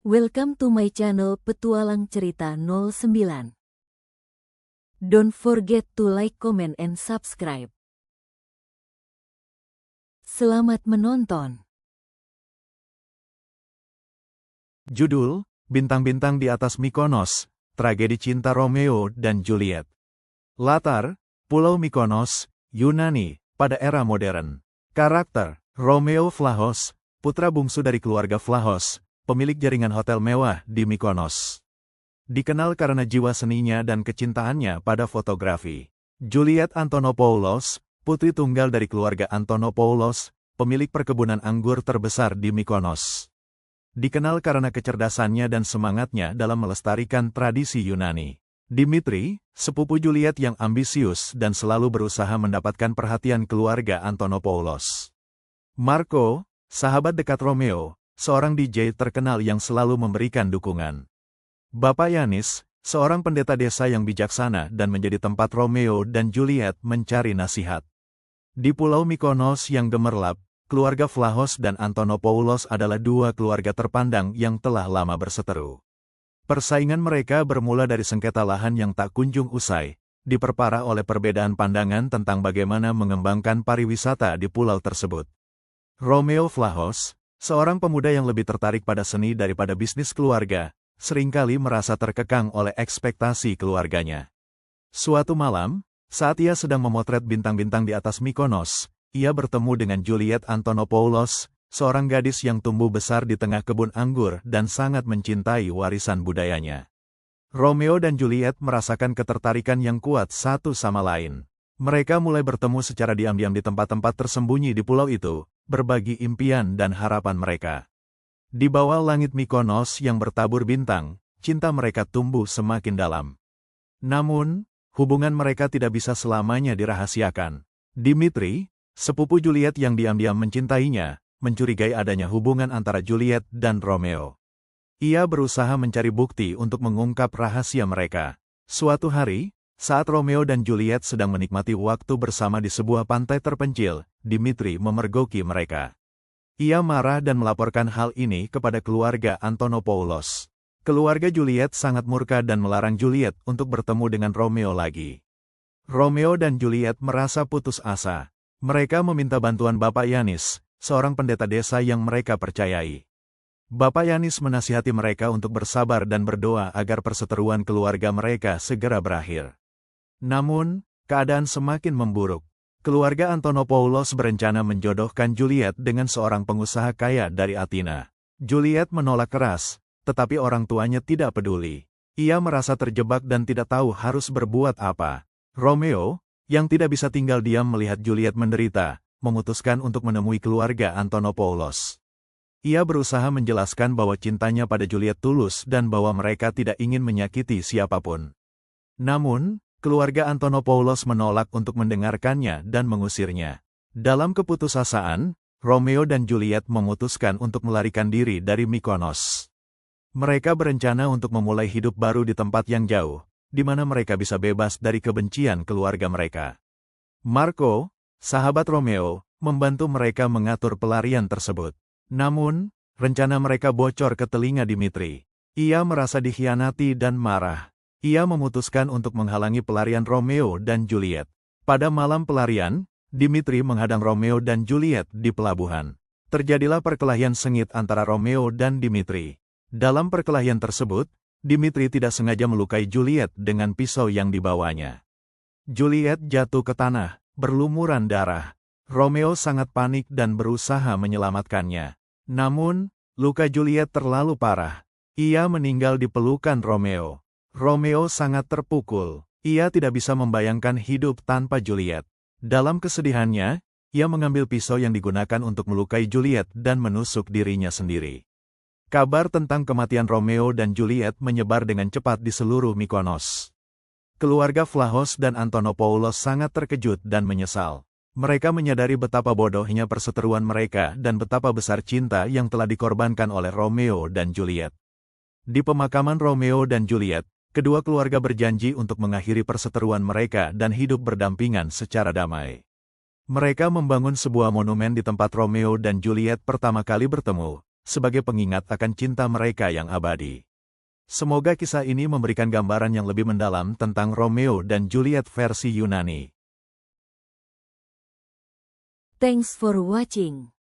Welcome to my channel Petualang Cerita 09. Don't forget to like, comment, and subscribe. Selamat menonton. Judul, Bintang-bintang di atas Mykonos, Tragedi Cinta Romeo dan Juliet. Latar, Pulau Mykonos, Yunani, pada era modern. Karakter, Romeo Vlahos, putra bungsu dari keluarga Vlahos, pemilik jaringan hotel mewah di Mykonos. Dikenal karena jiwa seninya dan kecintaannya pada fotografi. Juliet Antonopoulos, putri tunggal dari keluarga Antonopoulos, pemilik perkebunan anggur terbesar di Mykonos. Dikenal karena kecerdasannya dan semangatnya dalam melestarikan tradisi Yunani. Dimitri, sepupu Juliet yang ambisius dan selalu berusaha mendapatkan perhatian keluarga Antonopoulos. Marco, sahabat dekat Romeo, seorang DJ terkenal yang selalu memberikan dukungan. Bapak Yanis, seorang pendeta desa yang bijaksana dan menjadi tempat Romeo dan Juliet mencari nasihat. Di Pulau Mykonos yang gemerlap, keluarga Vlahos dan Antonopoulos adalah dua keluarga terpandang yang telah lama berseteru. Persaingan mereka bermula dari sengketa lahan yang tak kunjung usai, diperparah oleh perbedaan pandangan tentang bagaimana mengembangkan pariwisata di pulau tersebut. Romeo Vlahos, seorang pemuda yang lebih tertarik pada seni daripada bisnis keluarga, seringkali merasa terkekang oleh ekspektasi keluarganya. Suatu malam, saat ia sedang memotret bintang-bintang di atas Mykonos, ia bertemu dengan Juliet Antonopoulos, seorang gadis yang tumbuh besar di tengah kebun anggur dan sangat mencintai warisan budayanya. Romeo dan Juliet merasakan ketertarikan yang kuat satu sama lain. Mereka mulai bertemu secara diam-diam di tempat-tempat tersembunyi di pulau itu, berbagi impian dan harapan mereka. Di bawah langit Mykonos yang bertabur bintang, cinta mereka tumbuh semakin dalam. Namun, hubungan mereka tidak bisa selamanya dirahasiakan. Dimitri, sepupu Juliet yang diam-diam mencintainya, mencurigai adanya hubungan antara Juliet dan Romeo. Ia berusaha mencari bukti untuk mengungkap rahasia mereka. Suatu hari, saat Romeo dan Juliet sedang menikmati waktu bersama di sebuah pantai terpencil, Dimitri memergoki mereka. Ia marah dan melaporkan hal ini kepada keluarga Antonopoulos. Keluarga Juliet sangat murka dan melarang Juliet untuk bertemu dengan Romeo lagi. Romeo dan Juliet merasa putus asa. Mereka meminta bantuan Bapak Yanis, seorang pendeta desa yang mereka percayai. Bapak Yanis menasihati mereka untuk bersabar dan berdoa agar perseteruan keluarga mereka segera berakhir. Namun, keadaan semakin memburuk. Keluarga Antonopoulos berencana menjodohkan Juliet dengan seorang pengusaha kaya dari Athena. Juliet menolak keras, tetapi orang tuanya tidak peduli. Ia merasa terjebak dan tidak tahu harus berbuat apa. Romeo, yang tidak bisa tinggal diam melihat Juliet menderita, memutuskan untuk menemui keluarga Antonopoulos. Ia berusaha menjelaskan bahwa cintanya pada Juliet tulus dan bahwa mereka tidak ingin menyakiti siapapun. Namun, keluarga Antonopoulos menolak untuk mendengarkannya dan mengusirnya. Dalam keputusasaan, Romeo dan Juliet memutuskan untuk melarikan diri dari Mykonos. Mereka berencana untuk memulai hidup baru di tempat yang jauh, di mana mereka bisa bebas dari kebencian keluarga mereka. Marco, sahabat Romeo, membantu mereka mengatur pelarian tersebut. Namun, rencana mereka bocor ke telinga Dimitri. Ia merasa dikhianati dan marah. Ia memutuskan untuk menghalangi pelarian Romeo dan Juliet. Pada malam pelarian, Dimitri menghadang Romeo dan Juliet di pelabuhan. Terjadilah perkelahian sengit antara Romeo dan Dimitri. Dalam perkelahian tersebut, Dimitri tidak sengaja melukai Juliet dengan pisau yang dibawanya. Juliet jatuh ke tanah, berlumuran darah. Romeo sangat panik dan berusaha menyelamatkannya. Namun, luka Juliet terlalu parah. Ia meninggal di pelukan Romeo. Romeo sangat terpukul. Ia tidak bisa membayangkan hidup tanpa Juliet. Dalam kesedihannya, ia mengambil pisau yang digunakan untuk melukai Juliet dan menusuk dirinya sendiri. Kabar tentang kematian Romeo dan Juliet menyebar dengan cepat di seluruh Mykonos. Keluarga Vlahos dan Antonopoulos sangat terkejut dan menyesal. Mereka menyadari betapa bodohnya perseteruan mereka dan betapa besar cinta yang telah dikorbankan oleh Romeo dan Juliet. Di pemakaman Romeo dan Juliet, kedua keluarga berjanji untuk mengakhiri perseteruan mereka dan hidup berdampingan secara damai. Mereka membangun sebuah monumen di tempat Romeo dan Juliet pertama kali bertemu, sebagai pengingat akan cinta mereka yang abadi. Semoga kisah ini memberikan gambaran yang lebih mendalam tentang Romeo dan Juliet versi Yunani. Thanks for watching.